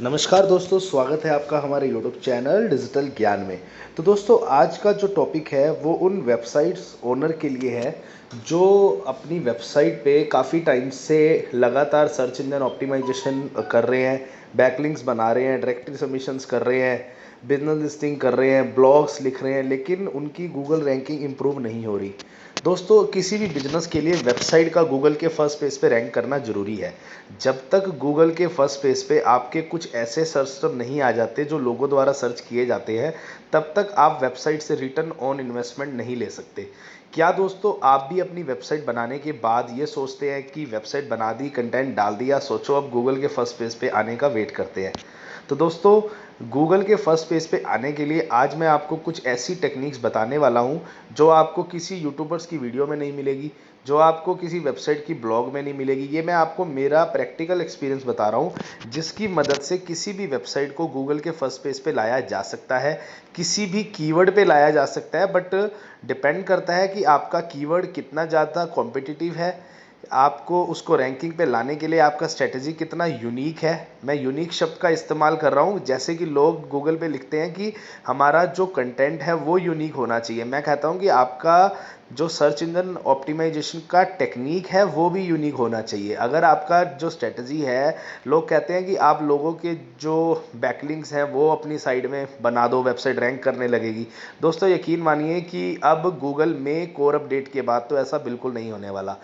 नमस्कार दोस्तों, स्वागत है आपका हमारे यूट्यूब चैनल डिजिटल ज्ञान में। तो दोस्तों, आज का जो टॉपिक है वो उन वेबसाइट्स ओनर के लिए है जो अपनी वेबसाइट पे काफ़ी टाइम से लगातार सर्च इंजन ऑप्टिमाइजेशन कर रहे हैं, बैकलिंक्स बना रहे हैं, डायरेक्टरी सबमिशंस कर रहे हैं, बिजनेस लिस्टिंग कर रहे हैं, ब्लॉग्स लिख रहे हैं, लेकिन उनकी गूगल रैंकिंग इंप्रूव नहीं हो रही। दोस्तों, किसी भी बिजनेस के लिए वेबसाइट का गूगल के फर्स्ट पेज पे रैंक करना ज़रूरी है। जब तक गूगल के फर्स्ट पेज पे आपके कुछ ऐसे सर्च टर्म नहीं आ जाते जो लोगों द्वारा सर्च किए जाते हैं, तब तक आप वेबसाइट से रिटर्न ऑन इन्वेस्टमेंट नहीं ले सकते। क्या दोस्तों, आप भी अपनी वेबसाइट बनाने के बाद ये सोचते हैं कि वेबसाइट बना दी, कंटेंट डाल दिया, सोचो अब गूगल के फर्स्ट पेज पे आने का वेट करते हैं? तो दोस्तों, गूगल के फर्स्ट पेज पे आने के लिए आज मैं आपको कुछ ऐसी टेक्निक्स बताने वाला हूँ जो आपको किसी यूट्यूबर्स की वीडियो में नहीं मिलेगी, जो आपको किसी वेबसाइट की ब्लॉग में नहीं मिलेगी। ये मैं आपको मेरा प्रैक्टिकल एक्सपीरियंस बता रहा हूँ, जिसकी मदद से किसी भी वेबसाइट को गूगल के फर्स्ट पेज पे लाया जा सकता है, किसी भी कीवर्ड पे लाया जा सकता है। बट डिपेंड करता है कि आपका कीवर्ड कितना ज़्यादा कॉम्पिटिटिव है, आपको उसको रैंकिंग पे लाने के लिए आपका स्ट्रेटजी कितना यूनिक है। मैं यूनिक शब्द का इस्तेमाल कर रहा हूँ, जैसे कि लोग गूगल पे लिखते हैं कि हमारा जो कंटेंट है वो यूनिक होना चाहिए। मैं कहता हूँ कि आपका जो सर्च इंजन ऑप्टिमाइजेशन का टेक्निक है वो भी यूनिक होना चाहिए। अगर आपका जो स्ट्रेटजी है, लोग कहते हैं कि आप लोगों के जो बैकलिंक्स हैं वो अपनी साइड में बना दो, वेबसाइट रैंक करने लगेगी। दोस्तों, यकीन मानिए कि अब गूगल में कोर अपडेट के बाद तो ऐसा बिल्कुल नहीं होने वाला।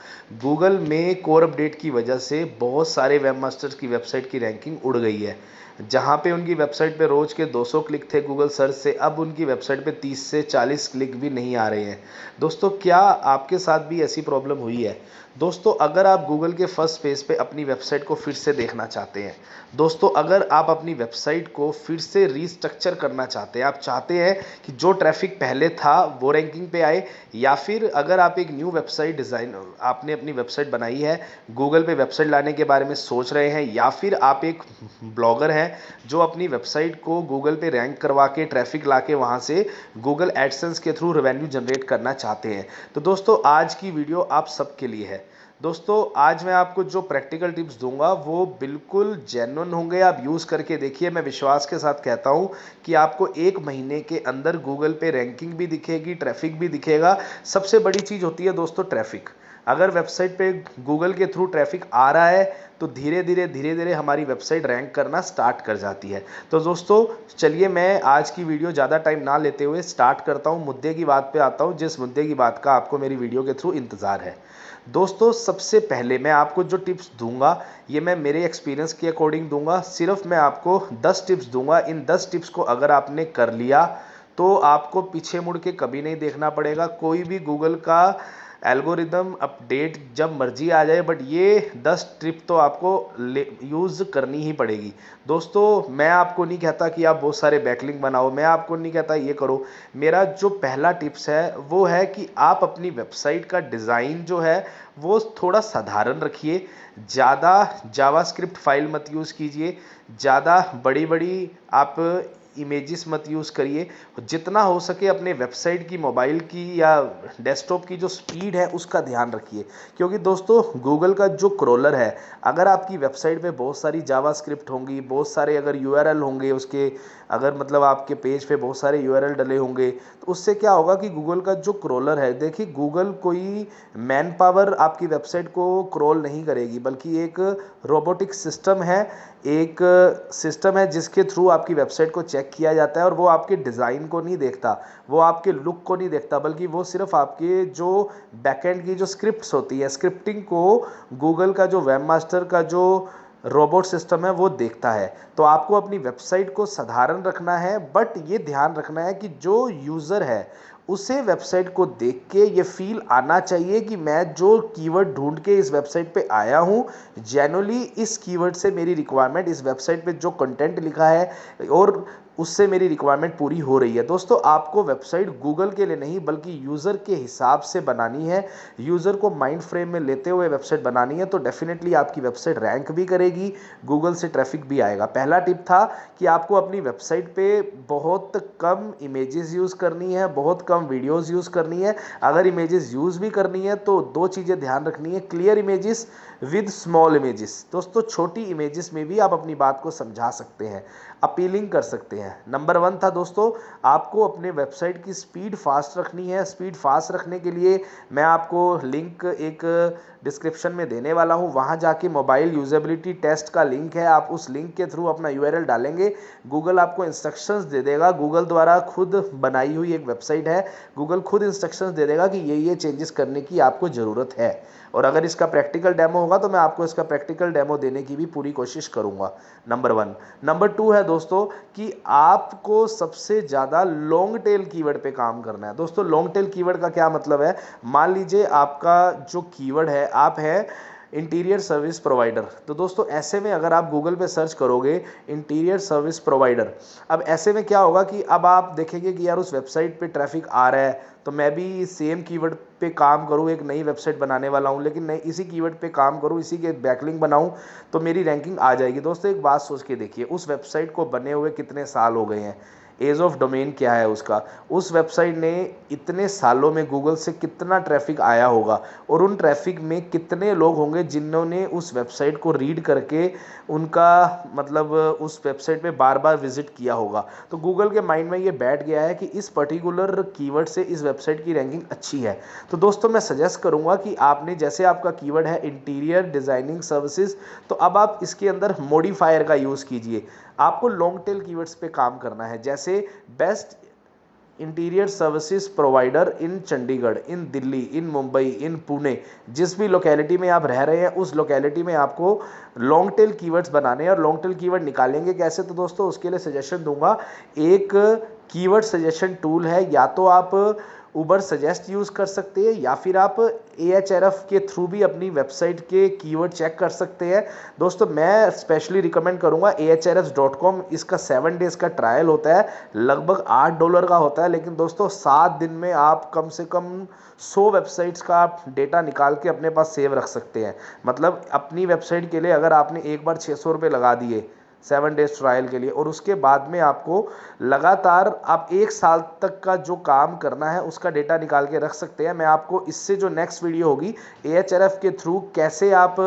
गूगल में कोर अपडेट की वजह से बहुत सारे वेब मास्टर्स की वेबसाइट की रैंकिंग उड़ गई है। जहाँ पे उनकी वेबसाइट पे रोज के 200 क्लिक थे गूगल सर्च से, अब उनकी वेबसाइट पे 30 से 40 क्लिक भी नहीं आ रहे हैं। दोस्तों, क्या आपके साथ भी ऐसी प्रॉब्लम हुई है? दोस्तों, अगर आप गूगल के फर्स्ट पेज पे अपनी वेबसाइट को फिर से देखना चाहते हैं, दोस्तों अगर आप अपनी वेबसाइट को फिर से रीस्ट्रक्चर करना चाहते हैं, आप चाहते हैं कि जो ट्रैफिक पहले था वो रैंकिंग पे आए, या फिर अगर आप एक न्यू वेबसाइट डिज़ाइन, आपने अपनी वेबसाइट बनाई है, गूगल पे वेबसाइट लाने के बारे में सोच रहे हैं, या फिर आप एक ब्लॉगर हैं जो अपनी वेबसाइट को गूगल पे रैंक करवा के ट्रैफिक ला के वहाँ से गूगल एडसेंस के थ्रू रेवेन्यू जनरेट करना चाहते हैं, तो दोस्तों आज की वीडियो आप सबके लिए है। दोस्तों, आज मैं आपको जो प्रैक्टिकल टिप्स दूंगा वो बिल्कुल जेन्युइन होंगे। आप यूज़ करके देखिए। मैं विश्वास के साथ कहता हूं कि आपको 1 महीने के अंदर गूगल पे रैंकिंग भी दिखेगी, ट्रैफिक भी दिखेगा। सबसे बड़ी चीज़ होती है दोस्तों ट्रैफिक। अगर वेबसाइट पे गूगल के थ्रू ट्रैफिक आ रहा है तो धीरे धीरे हमारी वेबसाइट रैंक करना स्टार्ट कर जाती है। तो दोस्तों, चलिए मैं आज की वीडियो ज़्यादा टाइम ना लेते हुए स्टार्ट करता हूँ, मुद्दे की बात पे आता हूँ, जिस मुद्दे की बात का आपको मेरी वीडियो के थ्रू इंतज़ार है। दोस्तों, सबसे पहले मैं आपको जो टिप्स दूंगा ये मैं मेरे एक्सपीरियंस के अकॉर्डिंग दूंगा। सिर्फ मैं आपको 10 टिप्स दूंगा। इन 10 टिप्स को अगर आपने कर लिया तो आपको पीछे मुड़ के कभी नहीं देखना पड़ेगा। कोई भी गूगल का एल्गोरिदम अपडेट जब मर्जी आ जाए, बट ये 10 टिप तो आपको यूज़ करनी ही पड़ेगी। दोस्तों, मैं आपको नहीं कहता कि आप बहुत सारे बैकलिंक बनाओ, मैं आपको नहीं कहता ये करो। मेरा जो पहला टिप्स है वो है कि आप अपनी वेबसाइट का डिज़ाइन जो है वो थोड़ा साधारण रखिए। ज़्यादा जावास्क्रिप्ट फाइल मत यूज़ कीजिए, ज़्यादा बड़ी बड़ी आप इमेजेस मत यूज़ करिए। जितना हो सके अपने वेबसाइट की, मोबाइल की या डेस्कटॉप की जो स्पीड है उसका ध्यान रखिए। क्योंकि दोस्तों, गूगल का जो क्रॉलर है, अगर आपकी वेबसाइट पे बहुत सारी जावास्क्रिप्ट होंगी, बहुत सारे अगर यूआरएल होंगे उसके, अगर मतलब आपके पेज पे बहुत सारे यूआरएल डले होंगे, तो उससे क्या होगा कि गूगल का जो क्रॉलर है, देखिए गूगल कोई मैन पावर आपकी वेबसाइट को क्रॉल नहीं करेगी, बल्कि एक रोबोटिक सिस्टम है, एक सिस्टम है जिसके थ्रू आपकी वेबसाइट को चेक किया जाता है। और वो आपके डिज़ाइन को नहीं देखता, वो आपके लुक को नहीं देखता, बल्कि वो सिर्फ आपके जो बैकएंड की जो स्क्रिप्ट्स होती है, स्क्रिप्टिंग को गूगल का जो वेब मास्टर का जो रोबोट सिस्टम है वो देखता है। तो आपको अपनी वेबसाइट को साधारण रखना है, बट ये ध्यान रखना है कि जो यूज़र है उसे वेबसाइट को देख के ये फील आना चाहिए कि मैं जो कीवर्ड ढूंढ के इस वेबसाइट पे आया हूँ, जेन्युइनली इस कीवर्ड से मेरी रिक्वायरमेंट, इस वेबसाइट पे जो कंटेंट लिखा है और उससे मेरी रिक्वायरमेंट पूरी हो रही है। दोस्तों आपको वेबसाइट गूगल के लिए नहीं बल्कि यूज़र के हिसाब से बनानी है, यूज़र को माइंड फ्रेम में लेते हुए वेबसाइट बनानी है, तो डेफिनेटली आपकी वेबसाइट रैंक भी करेगी, गूगल से ट्रैफिक भी आएगा। पहला टिप था कि आपको अपनी वेबसाइट पे बहुत कम इमेजेस यूज़ करनी है, बहुत कम वीडियोस यूज़ करनी है। अगर इमेजेस यूज़ भी करनी है तो दो चीज़ें ध्यान रखनी है, clear images with small images. दोस्तों छोटी इमेजेस में भी आप अपनी बात को समझा सकते हैं, अपीलिंग कर सकते हैं। नंबर 1 था दोस्तों, आपको अपने वेबसाइट की स्पीड फास्ट रखनी है। स्पीड फास्ट रखने के लिए मैं आपको लिंक एक डिस्क्रिप्शन में देने वाला हूं, वहां जाके मोबाइल यूजेबिलिटी टेस्ट का लिंक है, आप उस लिंक के थ्रू अपना यूआरएल डालेंगे, गूगल आपको इंस्ट्रक्शंस दे देगा। गूगल द्वारा खुद बनाई हुई एक वेबसाइट है, गूगल खुद इंस्ट्रक्शंस दे देगा कि ये चेंजेस करने की आपको ज़रूरत है। और अगर इसका प्रैक्टिकल डेमो होगा तो मैं आपको इसका प्रैक्टिकल डेमो देने की भी पूरी कोशिश करूंगा। नंबर 1। नंबर 2 है दोस्तों कि आपको सबसे ज़्यादा लॉन्ग टेल कीवर्ड पे काम करना है। दोस्तों लॉन्ग टेल कीवर्ड का क्या मतलब है, मान लीजिए आपका जो कीवर्ड है, आप है इंटीरियर सर्विस प्रोवाइडर, तो दोस्तों ऐसे में अगर आप गूगल पे सर्च करोगे इंटीरियर सर्विस प्रोवाइडर, अब ऐसे में क्या होगा कि अब आप देखेंगे कि यार उस वेबसाइट पे ट्रैफिक आ रहा है, तो मैं भी सेम कीवर्ड पे काम करूँ, एक नई वेबसाइट बनाने वाला हूँ, लेकिन नई इसी कीवर्ड पे काम करूँ, इसी के बैकलिंक बनाऊँ तो मेरी रैंकिंग आ जाएगी। दोस्तों एक बात सोच के देखिए, उस वेबसाइट को बने हुए कितने साल हो गए हैं, एज ऑफ डोमेन क्या है उसका, उस वेबसाइट ने इतने सालों में गूगल से कितना ट्रैफिक आया होगा, और उन ट्रैफिक में कितने लोग होंगे जिन्होंने उस वेबसाइट को रीड करके उनका मतलब उस वेबसाइट पे बार बार विजिट किया होगा। तो गूगल के माइंड में ये बैठ गया है कि इस पर्टिकुलर कीवर्ड से इस वेबसाइट की रैंकिंग अच्छी है। तो दोस्तों मैं सजेस्ट करूंगा कि आपने, जैसे आपका कीवर्ड है इंटीरियर डिजाइनिंग सर्विसेज, तो अब आप इसके अंदर मॉडिफायर का यूज़ कीजिए। आपको लॉन्ग टेल कीवर्ड्स पे काम करना है, जैसे best interior services provider in Chandigarh, in Delhi, in Mumbai, in Pune, जिस भी लोकेलिटी में आप रह रहे हैं उस लोकेलिटी में आपको लॉन्ग टेल कीवर्ड्स बनाने हैं। और लॉन्ग टेल कीवर्ड निकालेंगे कैसे, तो दोस्तों उसके लिए सजेशन दूंगा, एक कीवर्ड सजेशन टूल है, या तो आप उबर सजेस्ट यूज़ कर सकते हैं या फिर आप Ahref के थ्रू भी अपनी वेबसाइट के कीवर्ड चेक कर सकते हैं। दोस्तों मैं स्पेशली रिकमेंड करूंगा ahrefs.com, इसका 7 डेज़ का ट्रायल होता है, लगभग $8 का होता है, लेकिन दोस्तों 7 दिन में आप कम से कम 100 वेबसाइट्स का आप डेटा निकाल के अपने पास सेव रख सकते हैं। मतलब अपनी वेबसाइट के लिए अगर आपने एक बार 600 रुपये लगा दिए 7 डेज ट्रायल के लिए, और उसके बाद में आपको लगातार आप 1 साल तक का जो काम करना है उसका डेटा निकाल के रख सकते हैं। मैं आपको इससे जो नेक्स्ट वीडियो होगी Ahref के थ्रू कैसे आप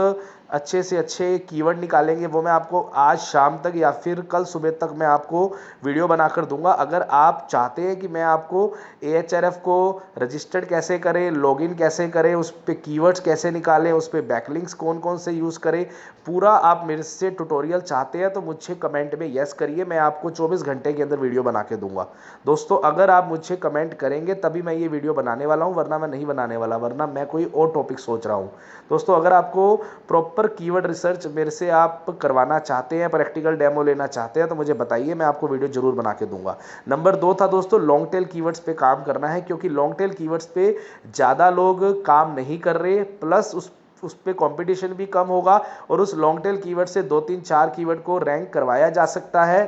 अच्छे से अच्छे कीवर्ड निकालेंगे, वो मैं आपको आज शाम तक या फिर कल सुबह तक मैं आपको वीडियो बनाकर दूंगा। अगर आप चाहते हैं कि मैं आपको Ahref को रजिस्टर्ड कैसे करें, लॉगिन कैसे करें, उस पर कीवर्ड्स कैसे निकालें, उस पर बैकलिंक्स कौन कौन से यूज़ करें, पूरा आप मेरे से ट्यूटोरियल चाहते हैं तो मुझे कमेंट में यस करिए, मैं आपको 24 घंटे के अंदर वीडियो बना के दूंगा। दोस्तों अगर आप मुझे कमेंट करेंगे तभी मैं ये वीडियो बनाने वाला हूँ, वरना मैं नहीं बनाने वाला, वरना मैं कोई और टॉपिक सोच रहा हूँ। दोस्तों अगर आपको प्रॉपर कीवर्ड रिसर्च मेरे से आप करवाना चाहते हैं, प्रैक्टिकल डेमो लेना चाहते हैं, तो मुझे बताइए, मैं आपको वीडियो जरूर बना के दूंगा। नंबर 2 था दोस्तों, लॉन्ग टेल कीवर्ड्स पे काम करना है, क्योंकि लॉन्ग टेल कीवर्ड्स पे ज़्यादा लोग काम नहीं कर रहे, प्लस उस पे कंपटीशन भी कम होगा, और उस लॉन्ग टेल कीवर्ड से 2 3 4 कीवर्ड को रैंक करवाया जा सकता है।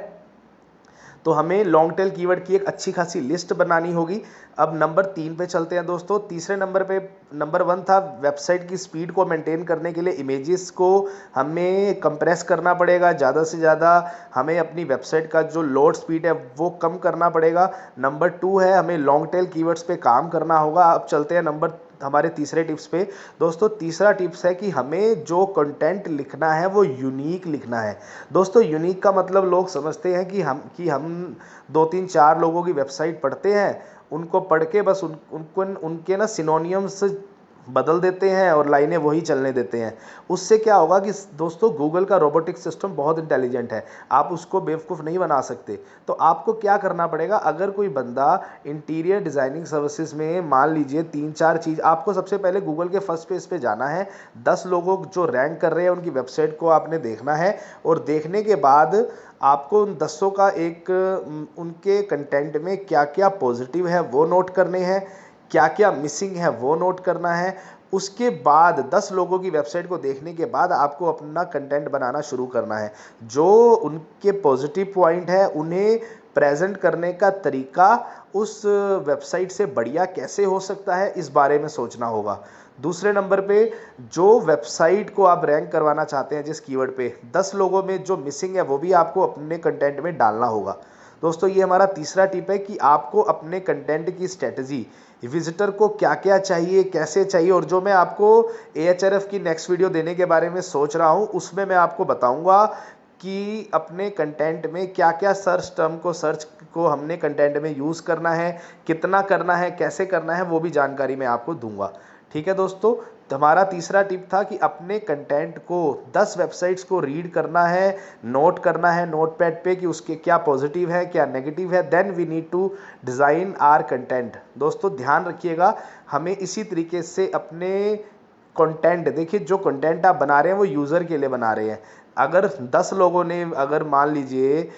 तो हमें लॉन्ग टेल कीवर्ड की एक अच्छी खासी लिस्ट बनानी होगी। अब नंबर 3 पे चलते हैं दोस्तों। तीसरे नंबर पे, नंबर 1 था वेबसाइट की स्पीड को मेंटेन करने के लिए इमेजेस को हमें कंप्रेस करना पड़ेगा, ज़्यादा से ज़्यादा हमें अपनी वेबसाइट का जो लोड स्पीड है वो कम करना पड़ेगा। नंबर 2 है हमें लॉन्ग टेल कीवर्ड्स पे काम करना होगा। अब चलते हैं हमारे तीसरे टिप्स पे। दोस्तों तीसरा टिप्स है कि हमें जो कंटेंट लिखना है वो यूनिक लिखना है। दोस्तों यूनिक का मतलब लोग समझते हैं कि हम 2 3 4 लोगों की वेबसाइट पढ़ते हैं, उनको पढ़ के बस उनको उनके ना सिनोनियम्स बदल देते हैं और लाइनें वही चलने देते हैं। उससे क्या होगा कि दोस्तों गूगल का रोबोटिक सिस्टम बहुत इंटेलिजेंट है, आप उसको बेवकूफ़ नहीं बना सकते। तो आपको क्या करना पड़ेगा, अगर कोई बंदा इंटीरियर डिज़ाइनिंग सर्विसेज में मान लीजिए 3 4 चीज़, आपको सबसे पहले गूगल के फर्स्ट पेज पे जाना है, 10 लोगों जो रैंक कर रहे हैं उनकी वेबसाइट को आपने देखना है, और देखने के बाद आपको उन 10 का एक उनके कंटेंट में क्या क्या पॉजिटिव है वो नोट करने हैं, क्या क्या मिसिंग है वो नोट करना है। उसके बाद 10 लोगों की वेबसाइट को देखने के बाद आपको अपना कंटेंट बनाना शुरू करना है। जो उनके पॉजिटिव पॉइंट है उन्हें प्रेजेंट करने का तरीका उस वेबसाइट से बढ़िया कैसे हो सकता है, इस बारे में सोचना होगा। दूसरे नंबर पे, जो वेबसाइट को आप रैंक करवाना चाहते हैं जिस कीवर्ड पे, 10 लोगों में जो मिसिंग है वो भी आपको अपने कंटेंट में डालना होगा। दोस्तों ये हमारा तीसरा टिप है कि आपको अपने कंटेंट की स्ट्रेटजी, विजिटर को क्या क्या चाहिए, कैसे चाहिए, और जो मैं आपको AHRF की नेक्स्ट वीडियो देने के बारे में सोच रहा हूँ उसमें मैं आपको बताऊंगा कि अपने कंटेंट में क्या क्या सर्च को हमने कंटेंट में यूज़ करना है, कितना करना है, कैसे करना है, वो भी जानकारी मैं आपको दूंगा। ठीक है दोस्तों, तो हमारा तीसरा टिप था कि अपने कंटेंट को 10 वेबसाइट्स को रीड करना है, नोट करना है नोटपैड पे कि उसके क्या पॉजिटिव है क्या नेगेटिव है, then we need to design our content. दोस्तों ध्यान रखिएगा, हमें इसी तरीके से अपने कंटेंट, देखिए जो कंटेंट आप बना रहे हैं वो यूज़र के लिए बना रहे हैं। अगर 10 लोगों ने, अगर मान लीजिए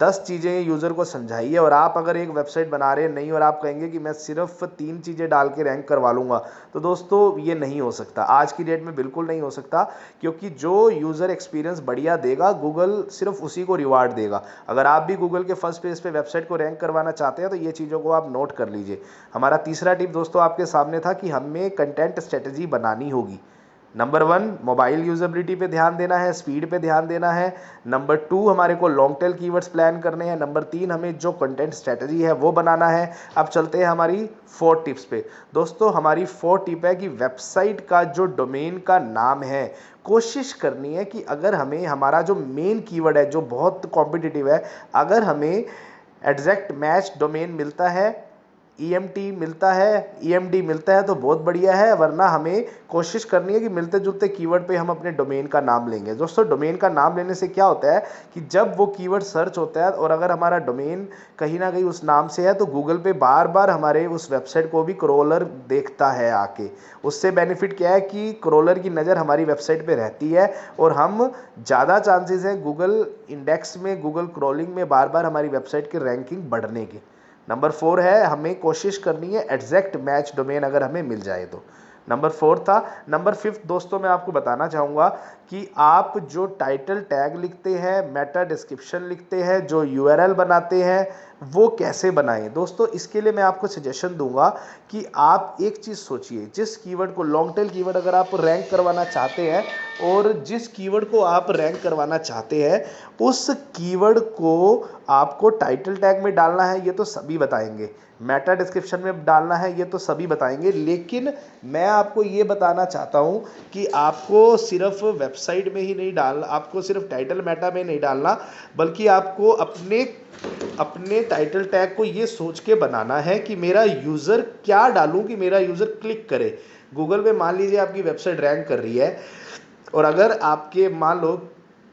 10 चीज़ें यूज़र को समझाई है और आप अगर एक वेबसाइट बना रहे हैं नहीं, और आप कहेंगे कि मैं सिर्फ 3 चीज़ें डाल के रैंक करवा लूँगा, तो दोस्तों ये नहीं हो सकता, आज की डेट में बिल्कुल नहीं हो सकता। क्योंकि जो यूज़र एक्सपीरियंस बढ़िया देगा गूगल सिर्फ उसी को रिवार्ड देगा। अगर आप भी गूगल के फर्स्ट पेज पे वेबसाइट को रैंक करवाना चाहते हैं तो ये चीज़ों को आप नोट कर लीजिए। हमारा तीसरा टिप दोस्तों आपके सामने था कि हमें कंटेंट स्ट्रेटजी बनानी होगी। नंबर 1, मोबाइल यूजेबिलिटी पे ध्यान देना है, स्पीड पे ध्यान देना है। नंबर 2, हमारे को लॉन्ग टेल कीवर्ड्स प्लान करने हैं। नंबर 3, हमें जो कंटेंट स्ट्रेटजी है वो बनाना है। अब चलते हैं हमारी 4 टिप्स पे। दोस्तों हमारी 4 टिप है कि वेबसाइट का जो डोमेन का नाम है, कोशिश करनी है कि अगर हमें हमारा जो मेन कीवर्ड है जो बहुत कॉम्पिटिटिव है, अगर हमें एग्जैक्ट मैच डोमेन मिलता है, EMD मिलता है तो बहुत बढ़िया है, वरना हमें कोशिश करनी है कि मिलते जुलते कीवर्ड पे हम अपने डोमेन का नाम लेंगे। दोस्तों डोमेन का नाम लेने से क्या होता है कि जब वो कीवर्ड सर्च होता है और अगर हमारा डोमेन कहीं ना कहीं उस नाम से है तो गूगल पे बार बार हमारे उस वेबसाइट को भी क्रॉलर देखता है आके। उससे बेनिफिट क्या है कि क्रॉलर की नज़र हमारी वेबसाइट पे रहती है और हम ज़्यादा चांसेस हैं गूगल इंडेक्स में, गूगल क्रॉलिंग में बार बार हमारी वेबसाइट की रैंकिंग बढ़ने की। नंबर 4 है, हमें कोशिश करनी है एग्जैक्ट मैच डोमेन अगर हमें मिल जाए तो। नंबर 4 था। नंबर 5 दोस्तों मैं आपको बताना चाहूँगा कि आप जो टाइटल टैग लिखते हैं, मेटा डिस्क्रिप्शन लिखते हैं, जो URL बनाते हैं, वो कैसे बनाएं। दोस्तों इसके लिए मैं आपको सजेशन दूंगा कि आप एक चीज़ सोचिए, जिस कीवर्ड को, लॉन्ग टेल कीवर्ड अगर आप रैंक करवाना चाहते हैं और जिस कीवर्ड को आप रैंक करवाना चाहते हैं उस कीवर्ड को आपको टाइटल टैग में डालना है, ये तो सभी बताएंगे, मेटा डिस्क्रिप्शन में डालना है, ये तो सभी बताएंगे। लेकिन मैं आपको ये बताना चाहता हूँ कि आपको सिर्फ वेबसाइट में ही नहीं डालना, आपको सिर्फ टाइटल मेटा में नहीं डालना, बल्कि आपको अपने टाइटल टैग को ये सोच के बनाना है कि मेरा यूज़र क्या डालूं कि मेरा यूज़र क्लिक करे। गूगल पे मान लीजिए आपकी वेबसाइट रैंक कर रही है और अगर आपके मान लो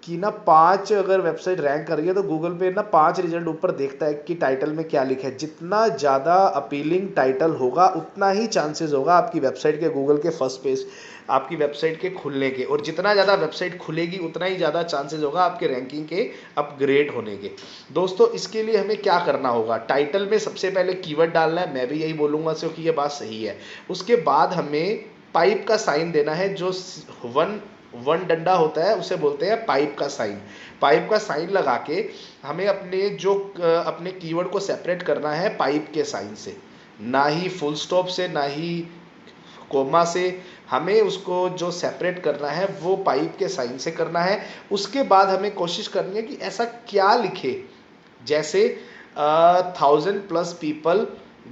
कि ना 5 अगर वेबसाइट रैंक कर रही है तो गूगल पे ना 5 रिजल्ट ऊपर देखता है कि टाइटल में क्या लिखा है। जितना ज़्यादा अपीलिंग टाइटल होगा उतना ही चांसेस होगा आपकी वेबसाइट के गूगल के फर्स्ट पेज, आपकी वेबसाइट के खुलने के, और जितना ज़्यादा वेबसाइट खुलेगी उतना ही ज़्यादा चांसेस होगा आपके रैंकिंग के अपग्रेड होने के। दोस्तों इसके लिए हमें क्या करना होगा, टाइटल में सबसे पहले कीवर्ड डालना है, मैं भी यही बोलूँगा क्योंकि ये बात सही है। उसके बाद हमें पाइप का साइन देना है, जो वन डंडा होता है उसे बोलते हैं पाइप का साइन। पाइप का साइन लगा के हमें अपने कीवर्ड को सेपरेट करना है पाइप के साइन से, ना ही फुल स्टॉप से, ना ही कोमा से। हमें उसको जो सेपरेट करना है वो पाइप के साइन से करना है। उसके बाद हमें कोशिश करनी है कि ऐसा क्या लिखे, जैसे 1000+ people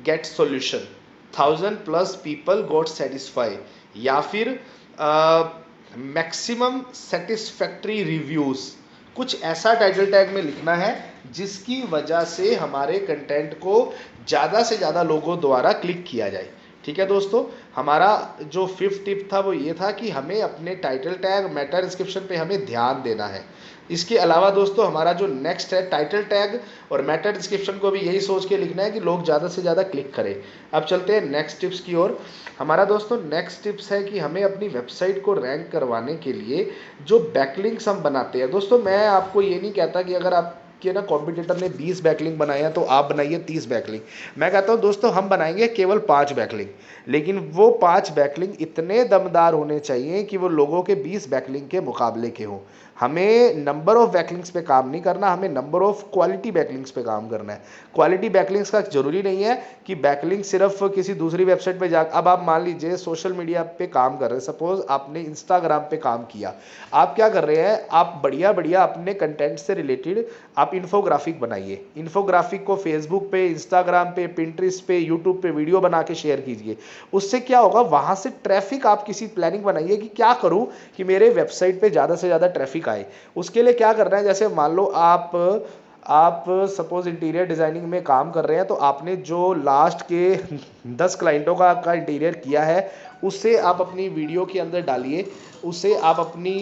get solution, 1000+ people got satisfy, या फिर मैक्सिमम सेटिस्फैक्ट्री रिव्यूज। कुछ ऐसा टाइटल टैग में लिखना है जिसकी वजह से हमारे कंटेंट को ज़्यादा से ज़्यादा लोगों द्वारा क्लिक किया जाए। ठीक है दोस्तों, हमारा जो 5th टिप था वो ये था कि हमें अपने टाइटल टैग, मेटा डिस्क्रिप्शन पे हमें ध्यान देना है। इसके अलावा दोस्तों हमारा जो नेक्स्ट है, टाइटल टैग और मेटा डिस्क्रिप्शन को भी यही सोच के लिखना है कि लोग ज़्यादा से ज़्यादा क्लिक करें। अब चलते हैं नेक्स्ट टिप्स की ओर। हमारा दोस्तों नेक्स्ट टिप्स है कि हमें अपनी वेबसाइट को रैंक करवाने के लिए जो बैकलिंक्स हम बनाते हैं। दोस्तों मैं आपको ये नहीं कहता कि अगर आपके ना कॉम्पिटिटर ने 20 बैकलिंक बनाए हैं तो आप बनाइए 30 बैकलिंक। मैं कहता हूँ दोस्तों हम बनाएंगे केवल 5 बैकलिंक, लेकिन वो 5 बैकलिंक इतने दमदार होने चाहिए कि वो लोगों के 20 बैकलिंक के मुकाबले के हों। हमें नंबर ऑफ बैकलिंक्स पे काम नहीं करना, हमें नंबर ऑफ क्वालिटी बैकलिंक्स पे काम करना है। क्वालिटी बैकलिंक्स का जरूरी नहीं है कि बैकलिंक सिर्फ किसी दूसरी वेबसाइट पे जा, अब आप मान लीजिए सोशल मीडिया पे काम कर रहे हैं, सपोज आपने इंस्टाग्राम पे काम किया, आप क्या कर रहे हैं, आप बढ़िया बढ़िया अपने कंटेंट से रिलेटेड आप इन्फोग्राफिक बनाइए, इन्फोग्राफिक को फेसबुक पे, इंस्टाग्राम पे, पिंटरेस्ट पे, यूट्यूब पे वीडियो बना के शेयर कीजिए। उससे क्या होगा, वहां से ट्रैफिक, आप किसी प्लानिंग बनाइए कि क्या करूं कि मेरे वेबसाइट पे ज्यादा से ज्यादा ट्रैफिक आए। उसके लिए क्या करना है, जैसे मान लो आप सपोज इंटीरियर डिजाइनिंग में काम कर रहे हैं, तो आपने जो लास्ट के 10 क्लाइंटों का इंटीरियर किया है, उससे आप अपनी वीडियो के अंदर डालिए, उससे आप अपनी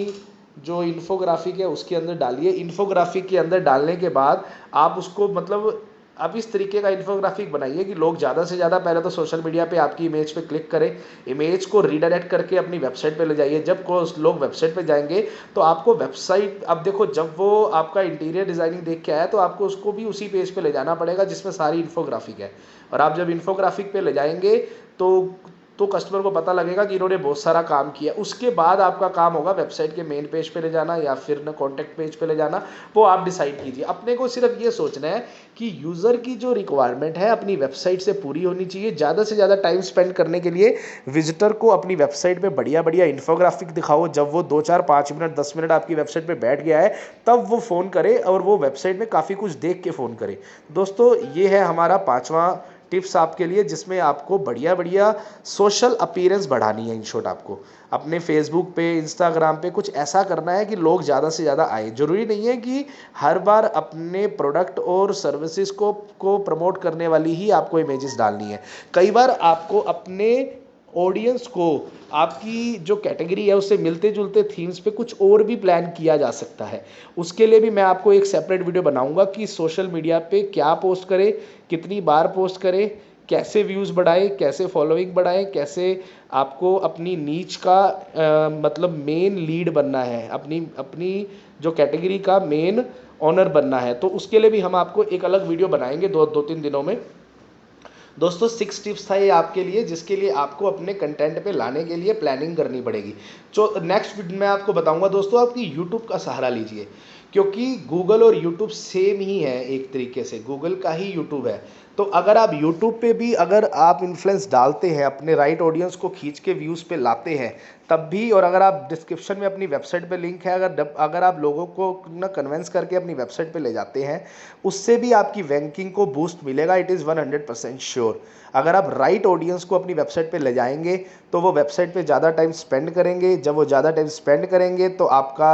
जो इन्फोग्राफिक है उसके अंदर डालिए। इन्फोग्राफिक के अंदर डालने के बाद आप उसको मतलब आप इस तरीके का इन्फोग्राफिक बनाइए कि लोग ज़्यादा से ज़्यादा पहले तो सोशल मीडिया पे आपकी इमेज पे क्लिक करें, इमेज को रीडायरेक्ट करके अपनी वेबसाइट पे ले जाइए। जब को लोग वेबसाइट पे जाएंगे तो आपको वेबसाइट, अब देखो जब वो आपका इंटीरियर डिजाइनिंग देख के आया तो आपको उसको भी उसी पेज पे ले जाना पड़ेगा जिसमें सारी इन्फोग्राफिक है। और आप जब इन्फोग्राफिक पे ले जाएंगे तो कस्टमर को पता लगेगा कि इन्होंने बहुत सारा काम किया। उसके बाद आपका काम होगा वेबसाइट के मेन पेज पे ले जाना या फिर ना कॉन्टैक्ट पेज पे ले जाना, वो आप डिसाइड कीजिए। अपने को सिर्फ ये सोचना है कि यूज़र की जो रिक्वायरमेंट है अपनी वेबसाइट से पूरी होनी चाहिए। ज़्यादा से ज़्यादा टाइम स्पेंड करने के लिए विजिटर को अपनी वेबसाइट पे बढ़िया बढ़िया इन्फोग्राफिक दिखाओ। जब वो 2 4 5 मिनट 10 मिनट आपकी वेबसाइट पे बैठ गया है तब वो फ़ोन करे और वो वेबसाइट में काफ़ी कुछ देख के फ़ोन करे। दोस्तों ये है हमारा 5वां टिप्स आपके लिए, जिसमें आपको बढ़िया बढ़िया सोशल अपीयरेंस बढ़ानी है। इन शॉर्ट आपको अपने फेसबुक पे, इंस्टाग्राम पे कुछ ऐसा करना है कि लोग ज़्यादा से ज़्यादा आए। ज़रूरी नहीं है कि हर बार अपने प्रोडक्ट और सर्विसेज को प्रमोट करने वाली ही आपको इमेजेस डालनी है। कई बार आपको अपने ऑडियंस को आपकी जो कैटेगरी है उससे मिलते जुलते थीम्स पे कुछ और भी प्लान किया जा सकता है। उसके लिए भी मैं आपको एक सेपरेट वीडियो बनाऊंगा कि सोशल मीडिया पे क्या पोस्ट करें, कितनी बार पोस्ट करें, कैसे व्यूज़ बढ़ाएं, कैसे फॉलोइंग बढ़ाएं, कैसे आपको अपनी नीच का मतलब मेन लीड बनना है, अपनी अपनी जो कैटेगरी का मेन ऑनर बनना है। तो उसके लिए भी हम आपको एक अलग वीडियो बनाएंगे 2-3 दिनों में। दोस्तों 6 टिप्स था ये आपके लिए, जिसके लिए आपको अपने कंटेंट पे लाने के लिए प्लानिंग करनी पड़ेगी। जो नेक्स्ट मैं आपको बताऊंगा दोस्तों, आपकी यूट्यूब का सहारा लीजिए, क्योंकि गूगल और यूट्यूब सेम ही है, एक तरीके से गूगल का ही यूट्यूब है। तो अगर आप यूट्यूब पे भी अगर आप इन्फ्लुएंस डालते हैं, अपने राइट ऑडियंस को खींच के व्यूज़ पे लाते हैं तब भी, और अगर आप डिस्क्रिप्शन में अपनी वेबसाइट पे लिंक है, अगर आप लोगों को ना कन्वेंस करके अपनी वेबसाइट पे ले जाते हैं, उससे भी आपकी रैंकिंग को बूस्ट मिलेगा। It is 100% sure. अगर आप राइट ऑडियंस को अपनी वेबसाइट पे ले जाएंगे तो वो वेबसाइट पे ज़्यादा टाइम स्पेंड करेंगे। जब वो ज़्यादा टाइम स्पेंड करेंगे तो आपका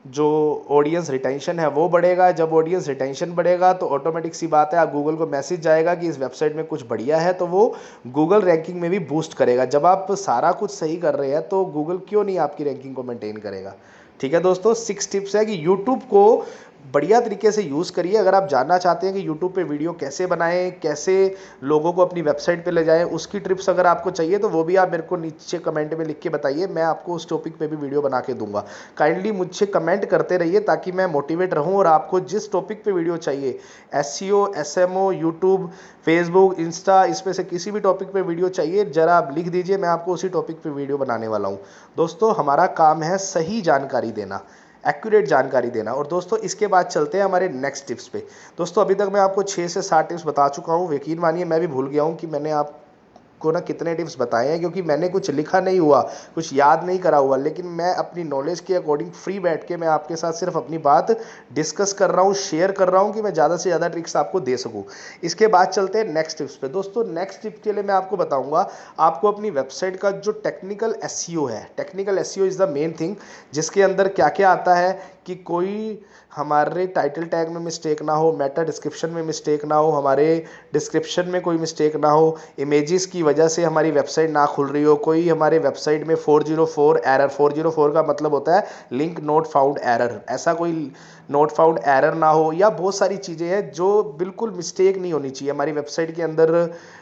जो ऑडियंस रिटेंशन है वो बढ़ेगा। जब ऑडियंस रिटेंशन बढ़ेगा तो ऑटोमेटिक सी बात है, आप गूगल को मैसेज जाएगा कि इस वेबसाइट में कुछ बढ़िया है, तो वो गूगल रैंकिंग में भी बूस्ट करेगा। जब आप सारा कुछ सही कर रहे हैं तो गूगल क्यों नहीं आपकी रैंकिंग को मेंटेन करेगा। ठीक है दोस्तों, 6 टिप्स है कि यूट्यूब को बढ़िया तरीके से यूज़ करिए। अगर आप जानना चाहते हैं कि यूट्यूब पे वीडियो कैसे बनाएं, कैसे लोगों को अपनी वेबसाइट पे ले जाएं, उसकी टिप्स अगर आपको चाहिए तो वो भी आप मेरे को नीचे कमेंट में लिख के बताइए, मैं आपको उस टॉपिक पे भी वीडियो बना के दूंगा। काइंडली मुझसे कमेंट करते रहिए ताकि मैं मोटिवेट रहूं, और आपको जिस टॉपिक पे वीडियो चाहिए, SEO, SMO, YouTube, Facebook, Insta, इसमें से किसी भी टॉपिक पे वीडियो चाहिए ज़रा आप लिख दीजिए, मैं आपको उसी टॉपिक पे वीडियो बनाने वाला हूँ। दोस्तों हमारा काम है सही जानकारी देना, एक्यूरेट जानकारी देना। और दोस्तों इसके बाद चलते हैं हमारे नेक्स्ट टिप्स पे। दोस्तों अभी तक मैं आपको 6 से 7 टिप्स बता चुका हूँ। यकीन मानिए मैं भी भूल गया हूँ कि मैंने आपको ना कितने टिप्स बताए हैं, क्योंकि मैंने कुछ लिखा नहीं हुआ, कुछ याद नहीं करा हुआ, लेकिन मैं अपनी नॉलेज के अकॉर्डिंग फ्री बैठ के मैं आपके साथ सिर्फ अपनी बात डिस्कस कर रहा हूँ, शेयर कर रहा हूँ कि मैं ज़्यादा से ज़्यादा ट्रिक्स आपको दे सकूँ। इसके बाद चलते हैं नेक्स्ट टिप्स पे। दोस्तों नेक्स्ट टिप के लिए मैं आपको बताऊँगा, आपको अपनी वेबसाइट का जो टेक्निकल एसईओ है, technical SEO is the main thing, जिसके अंदर क्या क्या आता है कि कोई हमारे टाइटल टैग में मिस्टेक ना हो, मेटा डिस्क्रिप्शन में मिस्टेक ना हो, हमारे डिस्क्रिप्शन में कोई मिस्टेक ना हो, इमेजेस की वजह से हमारी वेबसाइट ना खुल रही हो, कोई हमारे वेबसाइट में 404 एरर, 404 का मतलब होता है लिंक नॉट फाउंड एरर, ऐसा कोई नॉट फाउंड एरर ना हो, या बहुत सारी चीज़ें हैं जो बिल्कुल मिस्टेक नहीं होनी चाहिए हमारी वेबसाइट के अंदर।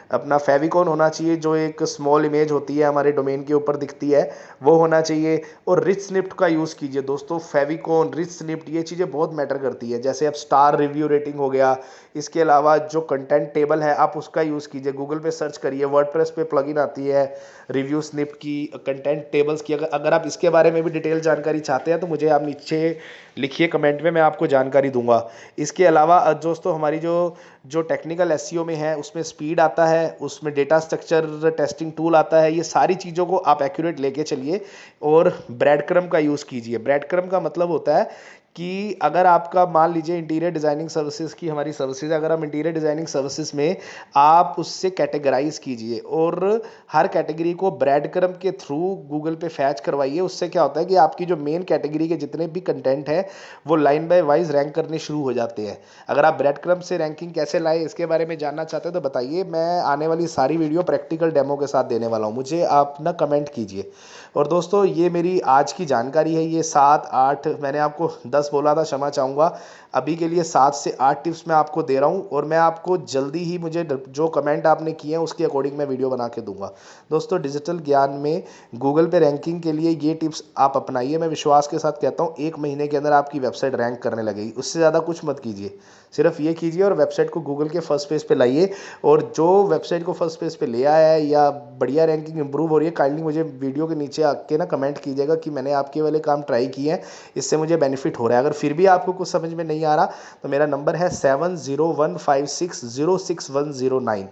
अपना फेविकॉन होना चाहिए, जो एक स्मॉल इमेज होती है हमारे डोमेन के ऊपर दिखती है वो होना चाहिए। और रिच स्निप्ट का यूज़ कीजिए दोस्तों, फेविकॉन, रिच स्निप्ट, ये चीज़ें बहुत मैटर करती है। जैसे अब स्टार रिव्यू रेटिंग हो गया, इसके अलावा जो कंटेंट टेबल है आप उसका यूज़ कीजिए। गूगल पे सर्च करिए, वर्डप्रेस पे प्लगइन आती है रिव्यू स्निप्ट की, कंटेंट टेबल्स की। अगर आप इसके बारे में भी डिटेल जानकारी चाहते हैं तो मुझे आप नीचे लिखिए कमेंट में, मैं आपको जानकारी दूंगा। इसके अलावा दोस्तों हमारी जो जो टेक्निकल एसईओ में है उसमें स्पीड आता है, उसमें डेटा स्ट्रक्चर टेस्टिंग टूल आता है। ये सारी चीज़ों को आप एक्यूरेट लेके चलिए और ब्रेड क्रम का यूज़ कीजिए। ब्रेड क्रम का मतलब होता है कि अगर आपका मान लीजिए इंटीरियर डिज़ाइनिंग सर्विसेज की हमारी सर्विसेज, अगर हम इंटीरियर डिज़ाइनिंग सर्विसेज में आप उससे कैटेगराइज कीजिए और हर कैटेगरी को ब्रेड क्रम के थ्रू गूगल पे फैच करवाइए। उससे क्या होता है कि आपकी जो मेन कैटेगरी के जितने भी कंटेंट है वो लाइन बाय वाइज रैंक करने शुरू हो जाते हैं। अगर आप ब्रेड क्रम से रैंकिंग कैसे लाए इसके बारे में जानना चाहते हैं तो बताइए, मैं आने वाली सारी वीडियो प्रैक्टिकल डेमो के साथ देने वाला हूँ, मुझे आप ना कमेंट कीजिए। और दोस्तों ये मेरी आज की जानकारी है, ये 7-8, मैंने आपको 10 बोला था, क्षमा चाहूँगा। अभी के लिए 7 से 8 टिप्स मैं आपको दे रहा हूँ और मैं आपको जल्दी ही, मुझे जो कमेंट आपने किए हैं उसके अकॉर्डिंग मैं वीडियो बना के दूंगा। दोस्तों डिजिटल ज्ञान में गूगल पे रैंकिंग के लिए ये टिप्स आप अपनाइए। मैं विश्वास के साथ कहता हूँ 1 महीने के अंदर आपकी वेबसाइट रैंक करने लगेगी। उससे ज़्यादा कुछ मत कीजिए, सिर्फ ये कीजिए और वेबसाइट को गूगल के फर्स्ट पेज पे लाइए। और जो वेबसाइट को फर्स्ट पेज पे ले आया है या बढ़िया रैंकिंग इंप्रूव हो रही है, काइंडली मुझे वीडियो के नीचे आके ना कमेंट कीजिएगा कि मैंने आपके वाले काम ट्राई किए हैं, इससे मुझे बेनिफिट हो रहा है। अगर फिर भी आपको कुछ समझ में नहीं आ रहा तो मेरा नंबर है 7015606109।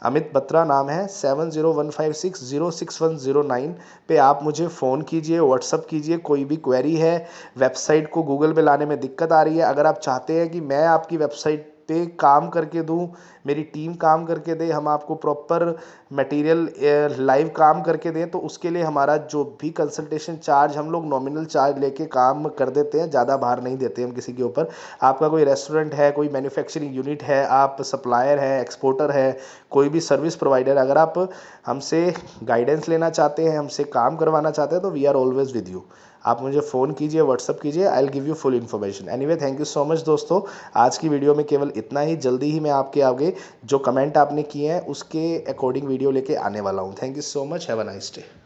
अमित बत्रा नाम है, 7015606109 पे आप मुझे फ़ोन कीजिए, व्हाट्सअप कीजिए, कोई भी क्वेरी है, वेबसाइट को गूगल पे लाने में दिक्कत आ रही है, अगर आप चाहते हैं कि मैं आपकी वेबसाइट पे काम करके दूं, मेरी टीम काम करके दे, हम आपको प्रॉपर मटेरियल लाइव काम करके दें, तो उसके लिए हमारा जो भी कंसल्टेशन चार्ज, हम लोग नॉमिनल चार्ज लेके काम कर देते हैं, ज़्यादा भार नहीं देते हम किसी के ऊपर। आपका कोई रेस्टोरेंट है, कोई मैन्युफैक्चरिंग यूनिट है, आप सप्लायर है, एक्सपोर्टर है, कोई भी सर्विस प्रोवाइडर, अगर आप हमसे गाइडेंस लेना चाहते हैं, हमसे काम करवाना चाहते हैं तो we are always with you. आप मुझे फ़ोन कीजिए, व्हाट्सअप कीजिए, I will give you full information. Anyway thank you so much दोस्तों, आज की वीडियो में केवल इतना ही। जल्दी ही मैं आपके आगे जो कमेंट आपने किए हैं उसके अकॉर्डिंग वीडियो लेके आने वाला हूँ। Thank you so much, have a nice day.